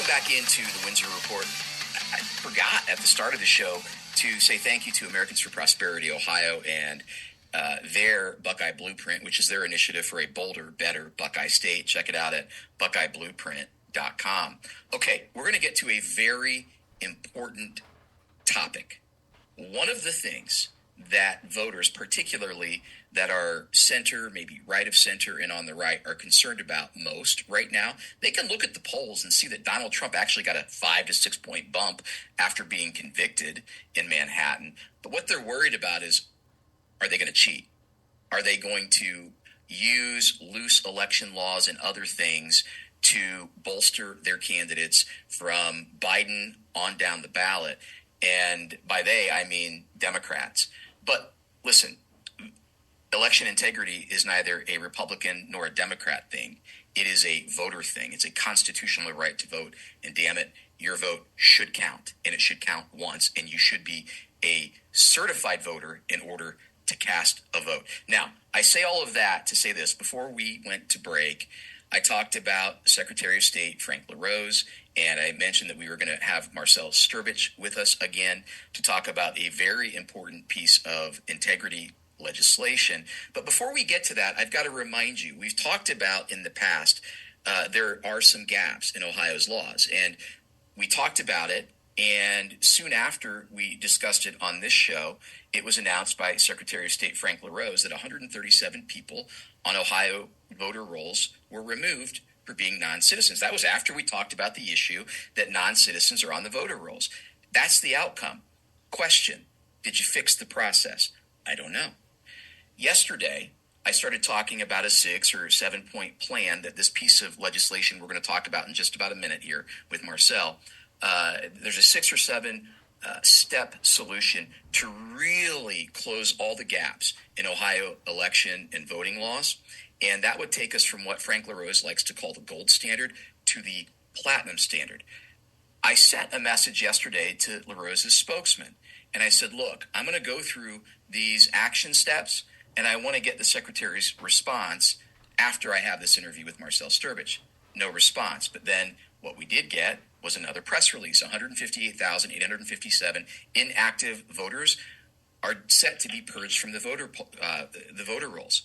Welcome back into the Windsor Report. I forgot at the start of the show to say thank you to Americans for Prosperity Ohio and their Buckeye Blueprint, which is their initiative for a bolder, better Buckeye State. Check it out at buckeyeblueprint.com. Okay, we're going to get to a very important topic. One of the things that voters, particularly that are center, maybe right of center and on the right, are concerned about most right now, they can look at the polls and see that Donald Trump actually got a 5 to 6 point bump after being convicted in Manhattan. But what they're worried about is, are they going to cheat? Are they going to use loose election laws and other things to bolster their candidates from Biden on down the ballot? And by they, I mean Democrats. But listen, election integrity is neither a Republican nor a Democrat thing. It is a voter thing. It's a constitutional right to vote. And damn it, your vote should count. And it should count once. And you should be a certified voter in order to cast a vote. Now, I say all of that to say this. Before we went to break, I talked about Secretary of State Frank LaRose, and I mentioned that we were going to have Marcell Strbich with us again to talk about a very important piece of integrity legislation. But before we get to that, I've got to remind you, we've talked about in the past, there are some gaps in Ohio's laws, and we talked about it. And soon after we discussed it on this show, it was announced by Secretary of State Frank LaRose that 137 people on Ohio voter rolls were removed for being non-citizens. That was after we talked about the issue that non-citizens are on the voter rolls. That's the outcome. Question, did you fix the process? I don't know. Yesterday, I started talking about a 6 or 7 point plan that this piece of legislation we're going to talk about in just about a minute here with Marcell. There's a 6 or 7 step solution to really close all the gaps in Ohio election and voting laws. And that would take us from what Frank LaRose likes to call the gold standard to the platinum standard. I sent a message yesterday to LaRose's spokesman, and I said, look, I'm going to go through these action steps, and I want to get the secretary's response after I have this interview with Marcell Strbich. No response. But then what we did get was another press release. 158,857 inactive voters are set to be purged from the voter rolls.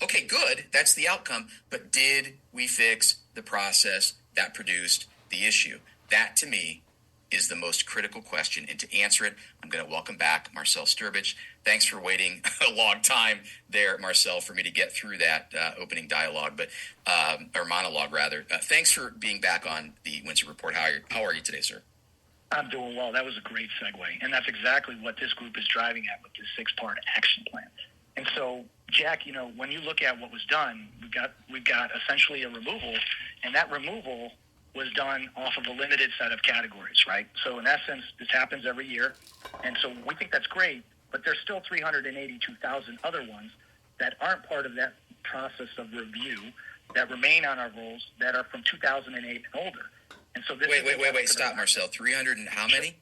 Okay, good. That's the outcome. But did we fix the process that produced the issue? That, to me, is the most critical question. And to answer it, I'm going to welcome back Marcell Strbich. Thanks for waiting a long time there, Marcell, for me to get through that opening dialogue, or monologue, rather. Thanks for being back on the Windsor Report. How are you today, sir? I'm doing well. That was a great segue. And that's exactly what this group is driving at with this 6-part action plan. And so, Jack, when you look at what was done, we've got essentially a removal, and that removal was done off of a limited set of categories, right? So in essence, this happens every year. And so we think that's great, but there's still 382,000 other ones that aren't part of that process of review that remain on our rolls that are from 2008 and older. And so this Wait, stop, Marcell. 300 and how many?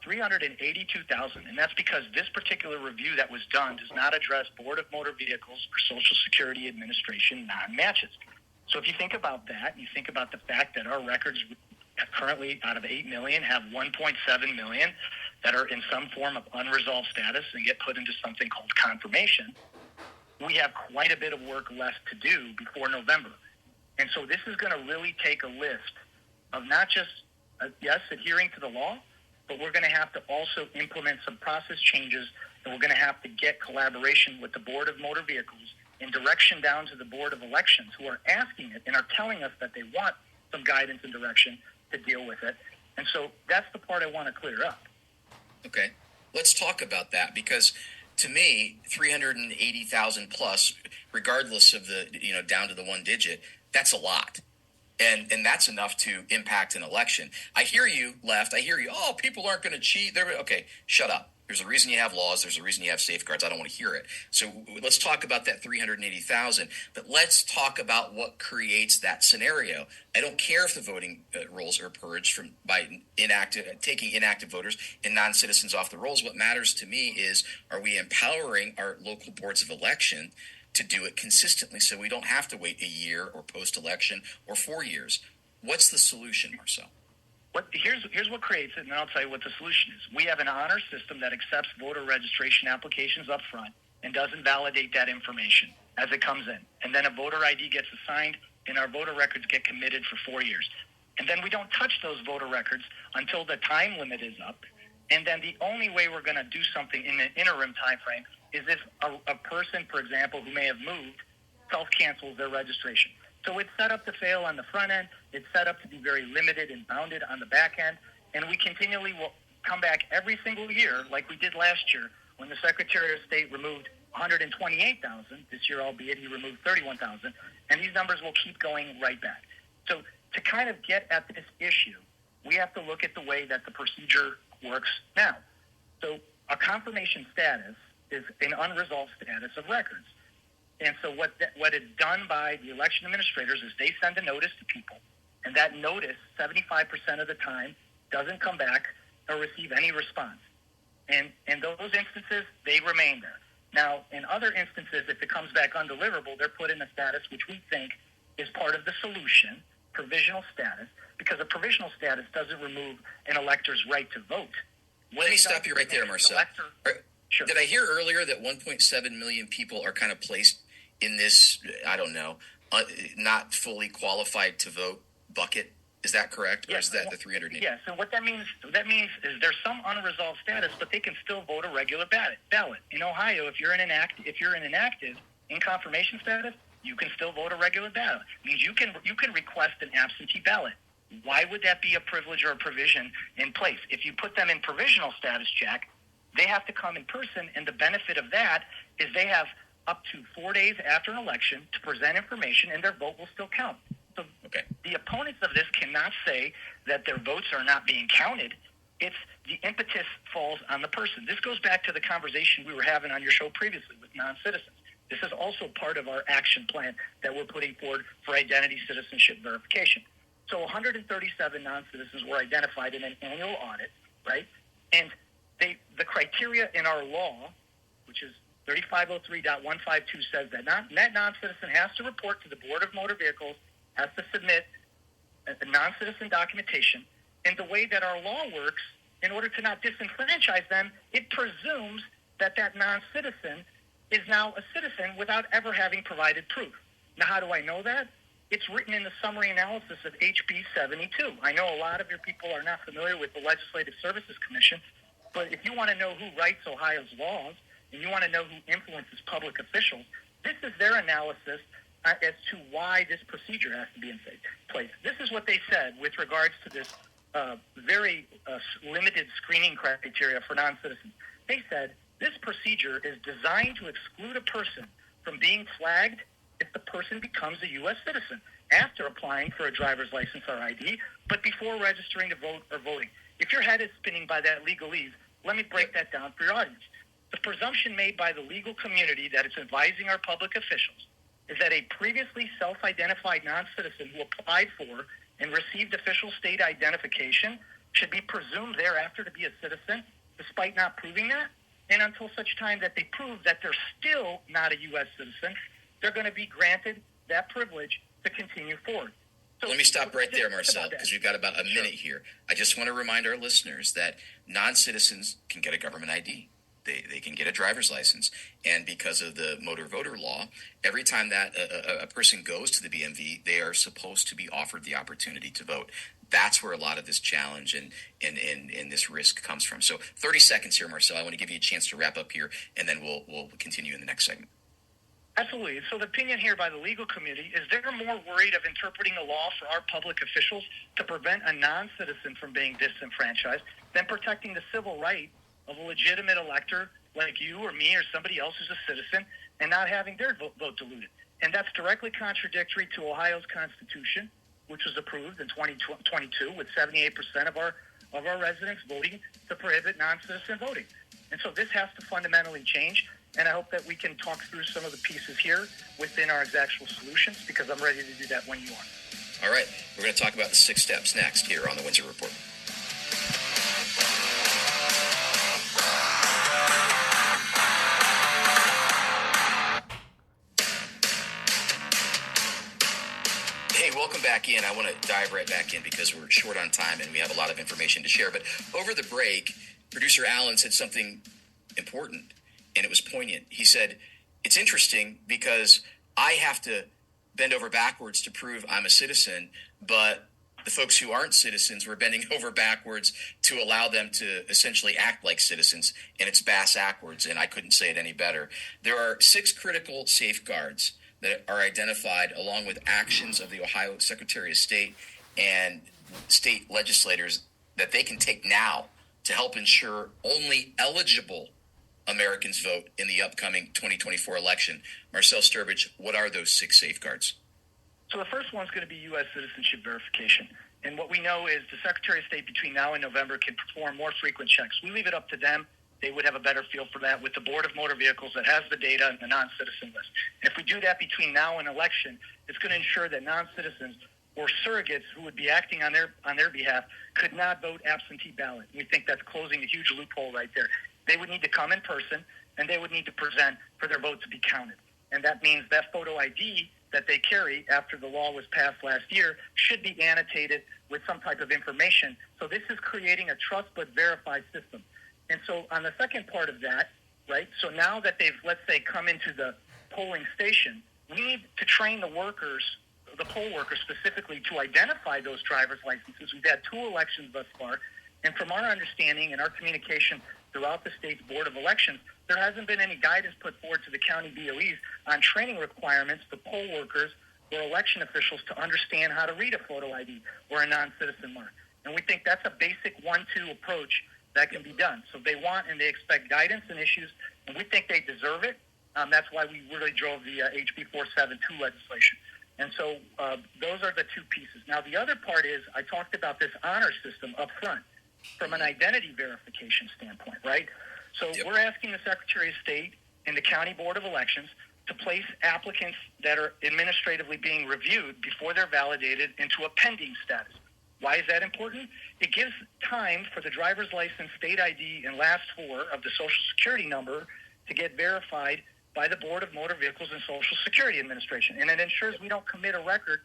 382,000, and that's because this particular review that was done does not address Board of Motor Vehicles or Social Security Administration non-matches. So if you think about that, you think about the fact that our records currently out of 8 million have 1.7 million that are in some form of unresolved status and get put into something called confirmation, we have quite a bit of work left to do before November. And so this is going to really take a list of not just, adhering to the law, but we're going to have to also implement some process changes, and we're going to have to get collaboration with the Board of Motor Vehicles and direction down to the Board of Elections, who are asking it and are telling us that they want some guidance and direction to deal with it. And so that's the part I want to clear up. Okay. Let's talk about that, because to me, 380,000 plus, regardless of the, down to the one digit, that's a lot. And that's enough to impact an election. I hear you, left. I hear you, people aren't going to cheat. Okay, shut up. There's a reason you have laws. There's a reason you have safeguards. I don't want to hear it. So let's talk about that 380,000. But let's talk about what creates that scenario. I don't care if the voting rolls are purged by taking inactive voters and non-citizens off the rolls. What matters to me is, are we empowering our local boards of election to do it consistently so we don't have to wait a year or post-election or 4 years? What's the solution, Marcell? Here's what creates it, and then I'll tell you what the solution is. We have an honor system that accepts voter registration applications up front and doesn't validate that information as it comes in. And then a voter ID gets assigned, and our voter records get committed for 4 years. And then we don't touch those voter records until the time limit is up. And then the only way we're going to do something in the interim time frame is if a person, for example, who may have moved, self-cancels their registration. So it's set up to fail on the front end. It's set up to be very limited and bounded on the back end. And we continually will come back every single year, like we did last year, when the Secretary of State removed 128,000. This year, albeit, he removed 31,000. And these numbers will keep going right back. So to kind of get at this issue, we have to look at the way that the procedure works now. So a confirmation status is an unresolved status of records. And so what is done by the election administrators is they send a notice to people, and that notice, 75% of the time, doesn't come back or receive any response. And in those instances, they remain there. Now, in other instances, if it comes back undeliverable, they're put in a status which we think is part of the solution, provisional status, because a provisional status doesn't remove an elector's right to vote. Let me stop you right there, Marcell. Sure. Did I hear earlier that 1.7 million people are kind of placed in this, I don't know, not fully qualified to vote bucket? Is that correct? Or is that the 380? Yeah, so what that means is there's some unresolved status, but they can still vote a regular ballot. In Ohio, if you're an inactive in confirmation status, you can still vote a regular ballot. It means you can request an absentee ballot. Why would that be a privilege or a provision in place? If you put them in provisional status, Jack, they have to come in person, and the benefit of that is they have up to 4 days after an election to present information, and their vote will still count. So The opponents of this cannot say that their votes are not being counted. It's the impetus falls on the person. This goes back to the conversation we were having on your show previously with non-citizens. This is also part of our action plan that we're putting forward for identity citizenship verification. So 137 non-citizens were identified in an annual audit, right? And the criteria in our law, which is 3503.152, says that that non-citizen has to report to the Board of Motor Vehicles, has to submit a non-citizen documentation. And the way that our law works, in order to not disenfranchise them, it presumes that non-citizen is now a citizen without ever having provided proof. Now, how do I know that? It's written in the summary analysis of HB 72. I know a lot of your people are not familiar with the Legislative Services Commission, but if you want to know who writes Ohio's laws and you want to know who influences public officials, this is their analysis as to why this procedure has to be in place. This is what they said with regards to this very limited screening criteria for non-citizens. They said this procedure is designed to exclude a person from being flagged if the person becomes a U.S. citizen after applying for a driver's license or ID, but before registering to vote or voting. If your head is spinning by that legalese, let me break that down for your audience. The presumption made by the legal community that it's advising our public officials is that a previously self-identified non-citizen who applied for and received official state identification should be presumed thereafter to be a citizen, despite not proving that. And until such time that they prove that they're still not a U.S. citizen, they're going to be granted that privilege to continue forward. So let me stop right there, Marcell, because we've got about a minute here. I just want to remind our listeners that non-citizens can get a government ID. They can get a driver's license. And because of the motor voter law, every time that a person goes to the BMV, they are supposed to be offered the opportunity to vote. That's where a lot of this challenge and this risk comes from. So 30 seconds here, Marcell. I want to give you a chance to wrap up here, and then we'll continue in the next segment. Absolutely. So the opinion here by the legal community is they're more worried of interpreting the law for our public officials to prevent a non-citizen from being disenfranchised than protecting the civil right of a legitimate elector like you or me or somebody else who's a citizen and not having their vote diluted. And that's directly contradictory to Ohio's Constitution, which was approved in 2022 with 78% of our residents voting to prohibit non-citizen voting. And so this has to fundamentally change. And I hope that we can talk through some of the pieces here within our actual solutions, because I'm ready to do that when you are. All right. We're going to talk about the 6 steps next here on the Windsor Report. welcome back in. I want to dive right back in because we're short on time and we have a lot of information to share. But over the break, producer Alan said something important, and it was poignant. He said, it's interesting because I have to bend over backwards to prove I'm a citizen, but the folks who aren't citizens were bending over backwards to allow them to essentially act like citizens, and it's bass-ackwards, and I couldn't say it any better. There are 6 critical safeguards that are identified along with actions of the Ohio Secretary of State and state legislators that they can take now to help ensure only eligible Americans vote in the upcoming 2024 election. Marcell Strbich, what are those 6 safeguards? So the first one's going to be U.S. citizenship verification. And what we know is the Secretary of State between now and November can perform more frequent checks. We leave it up to them. They would have a better feel for that with the Board of Motor Vehicles that has the data and the non-citizen list. And if we do that between now and election, it's going to ensure that non-citizens or surrogates who would be acting on their behalf could not vote absentee ballot. We think that's closing a huge loophole right there. They would need to come in person, and they would need to present for their vote to be counted. And that means that photo ID that they carry after the law was passed last year should be annotated with some type of information. So this is creating a trust but verified system. And so on the second part of that, right, so now that they've, let's say, come into the polling station, we need to train the workers, the poll workers specifically, to identify those driver's licenses. We've had 2 elections thus far, and from our understanding and our communication throughout the state's Board of Elections, there hasn't been any guidance put forward to the county BOEs on training requirements for poll workers or election officials to understand how to read a photo ID or a non-citizen mark. And we think that's a basic 1-2 approach that can be done. So they want and they expect guidance and issues, and we think they deserve it. That's why we really drove the HB 472 legislation. And so those are the 2 pieces. Now, the other part is I talked about this honor system up front from an identity verification standpoint, right? So we're asking the Secretary of State and the County Board of Elections to place applicants that are administratively being reviewed before they're validated into a pending status. Why is that important? It gives time for the driver's license, state ID, and last 4 of the Social Security number to get verified by the Board of Motor Vehicles and Social Security Administration. And it ensures we don't commit a record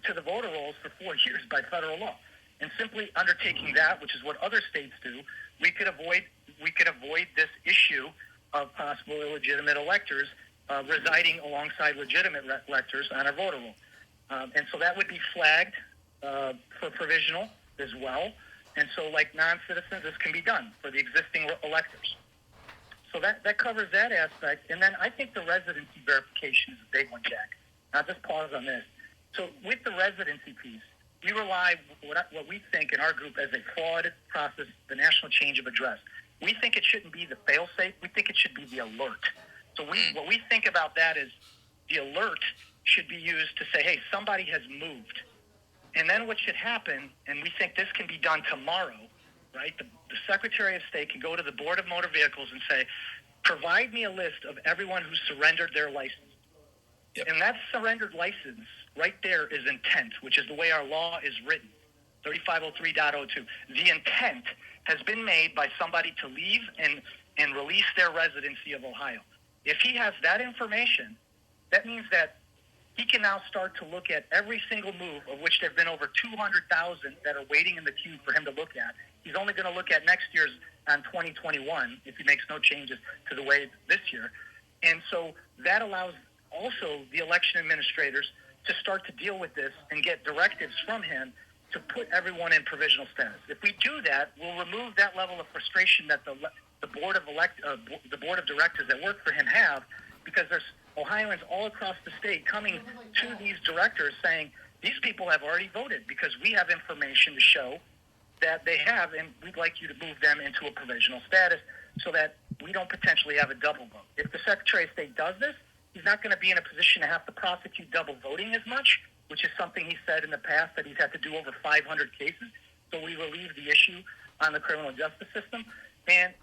to the voter rolls for 4 years by federal law. And simply undertaking that, which is what other states do, we could avoid this issue of possible illegitimate electors residing alongside legitimate electors on our voter roll. And so that would be flagged for provisional as well. And so like non-citizens, this can be done for the existing electors. So that covers that aspect. And then I think the residency verification is a big one, Jack. I'll just pause on this. So with the residency piece, we rely what we think in our group as a flawed process, the national change of address. We think it shouldn't be the fail-safe. We think it should be the alert. So what we think about that is the alert should be used to say, hey, somebody has moved. And then what should happen, and we think this can be done tomorrow, right? The Secretary of State can go to the Board of Motor Vehicles and say, provide me a list of everyone who surrendered their license. Yep. And that surrendered license right there is intent, which is the way our law is written, 3503.02. The intent has been made by somebody to leave and release their residency of Ohio. If he has that information, that means that he can now start to look at every single move, of which there have been over 200,000 that are waiting in the queue for him to look at. He's only going to look at next year's on 2021 if he makes no changes to the way this year. And so that allows also the election administrators to start to deal with this and get directives from him to put everyone in provisional status. If we do that, we'll remove that level of frustration that the board of directors that work for him have, because there's Ohioans all across the state coming to these directors saying, these people have already voted because we have information to show that they have, and we'd like you to move them into a provisional status so that we don't potentially have a double vote. If the Secretary of State does this, he's not going to be in a position to have to prosecute double voting as much, which is something he said in the past that he's had to do over 500 cases. So we relieve the issue on the criminal justice system. And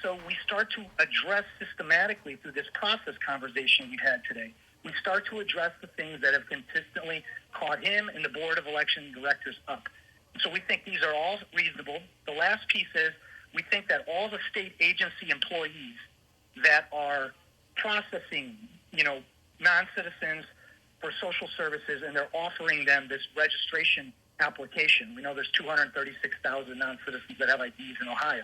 so we start to address systematically through this process conversation we've had today, we start to address the things that have consistently caught him and the Board of Election Directors up. So we think these are all reasonable. The last piece is we think that all the state agency employees that are processing, non-citizens for social services, and they're offering them this registration application. We know there's 236,000 non-citizens that have IDs in Ohio.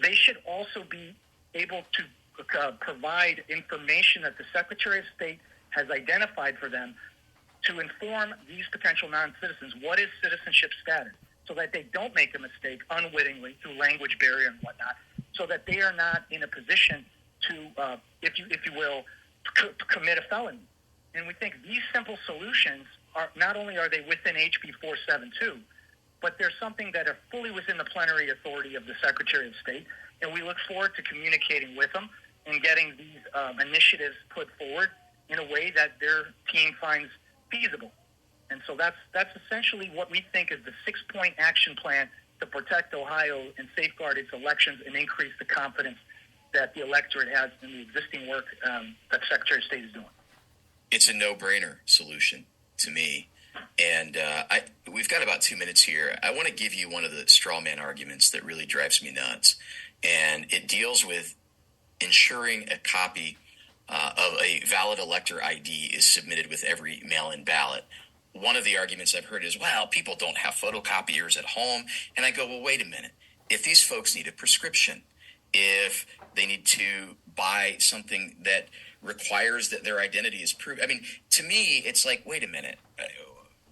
They should also be able to provide information that the Secretary of State has identified for them to inform these potential non-citizens what is citizenship status, so that they don't make a mistake unwittingly through language barrier and whatnot, so that they are not in a position to, if you will, commit a felony. And we think these simple solutions are not only are they within HB 472, but they're something that are fully within the plenary authority of the Secretary of State, and we look forward to communicating with them and getting these initiatives put forward in a way that their team finds feasible. And so that's essentially what we think is the 6-point action plan to protect Ohio and safeguard its elections and increase the confidence that the electorate has in the existing work that the Secretary of State is doing. It's a no-brainer solution to me. And we've got about 2 minutes here. I want to give you one of the straw man arguments that really drives me nuts. And it deals with ensuring a copy of a valid elector ID is submitted with every mail-in ballot. One of the arguments I've heard is, well, people don't have photocopiers at home. And I go, well, wait a minute. If these folks need a prescription, if they need to buy something that requires that their identity is proved, I mean, to me, it's like, wait a minute.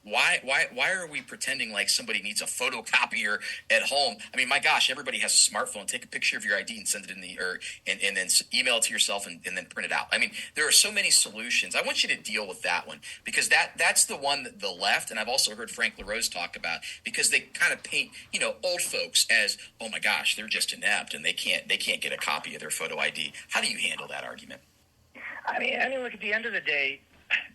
Why are we pretending like somebody needs a photocopier at home? I mean, my gosh, everybody has a smartphone. Take a picture of your ID and send it in and then email it to yourself and then print it out. I mean, there are so many solutions. I want you to deal with that one because that's the one that the left, and I've also heard Frank LaRose talk about, because they kind of paint, old folks as, oh my gosh, they're just inept and they can't get a copy of their photo ID. How do you handle that argument? I mean, look, at the end of the day,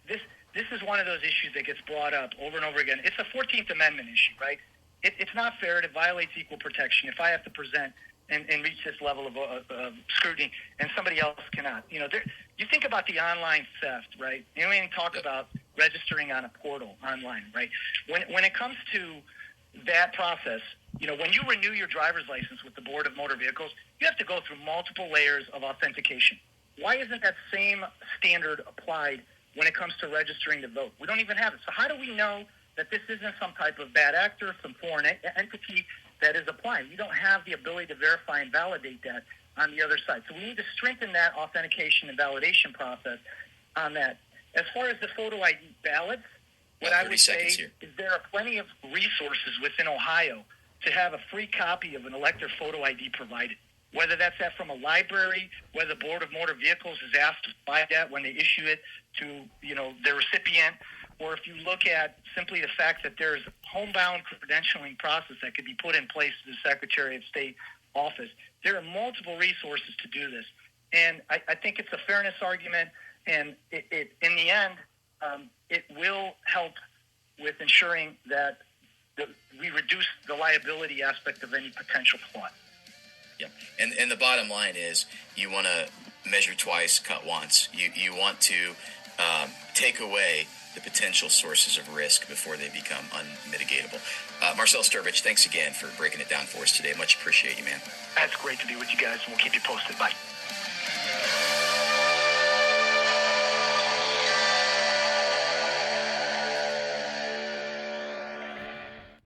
this is one of those issues that gets brought up over and over again. It's a 14th Amendment issue, right? It's not fair. It violates equal protection. If I have to present and reach this level of scrutiny and somebody else cannot. You think about the online theft, right? We even talk about registering on a portal online, right? When it comes to that process, when you renew your driver's license with the Board of Motor Vehicles, you have to go through multiple layers of authentication. Why isn't that same standard applied when it comes to registering to vote? We don't even have it. So how do we know that this isn't some type of bad actor, some foreign entity that is applying? We don't have the ability to verify and validate that on the other side. So we need to strengthen that authentication and validation process on that. As far as the photo ID ballots, what I would say is there are plenty of resources within Ohio to have a free copy of an elector photo ID provided. Whether that's from a library, whether the Board of Motor Vehicles is asked to buy that when they issue it to, their recipient, or if you look at simply the fact that there's homebound credentialing process that could be put in place to the Secretary of State office. There are multiple resources to do this. And I think it's a fairness argument, and it in the end, it will help with ensuring that we reduce the liability aspect of any potential fraud. Yeah, and the bottom line is you want to measure twice, cut once. You want to take away the potential sources of risk before they become unmitigatable. Marcell Strbich, thanks again for breaking it down for us today. Much appreciate you, man. That's great to be with you guys, and we'll keep you posted. Bye.